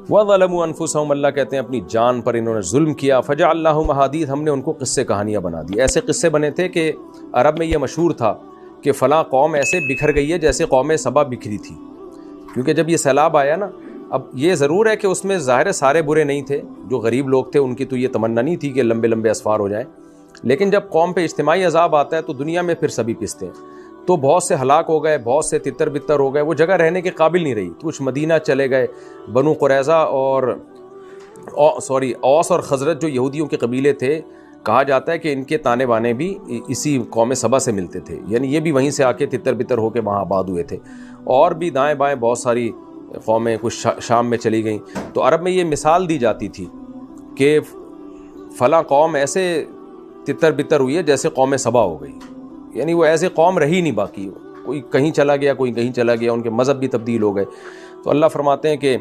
وَظَلَمُوا أَنفُسَهُمْ، اللہ کہتے ہیں اپنی جان پر انہوں نے ظلم کیا. فَجَعَلْنَاهُمْ أَحَادِيث، ہم نے ان کو قصے کہانیاں بنا دی. ایسے قصے بنے تھے کہ عرب میں یہ مشہور تھا کہ فلاں قوم ایسے بکھر گئی ہے جیسے قوم سبا بکھری تھی. کیونکہ جب یہ سیلاب آیا نا، اب یہ ضرور ہے کہ اس میں ظاہر سارے برے نہیں تھے، جو غریب لوگ تھے ان کی تو یہ تمنا نہیں تھی کہ لمبے لمبے اسفار ہو جائیں، لیکن جب قوم پہ اجتماعی عذاب آتا ہے تو دنیا میں پھر سبھی پستے ہیں. تو بہت سے ہلاک ہو گئے، بہت سے تتر بتر ہو گئے، وہ جگہ رہنے کے قابل نہیں رہی. کچھ مدینہ چلے گئے. بنو قریظہ اور اوس اور خزرج جو یہودیوں کے قبیلے تھے، کہا جاتا ہے کہ ان کے تانے بانے بھی اسی قوم سبا سے ملتے تھے، یعنی یہ بھی وہیں سے آ کے تتر بتر ہو کے وہاں آباد ہوئے تھے. اور بھی دائیں بائیں بہت ساری قومیں کچھ شام میں چلی گئیں. تو عرب میں یہ مثال دی جاتی تھی کہ فلاں قوم ایسے تتر بتر ہوئی ہے جیسے قوم سبا ہو گئی، یعنی وہ ایسے قوم رہی نہیں باقی، کوئی کہیں چلا گیا کوئی کہیں چلا گیا، ان کے مذہب بھی تبدیل ہو گئے. تو اللہ فرماتے ہیں کہ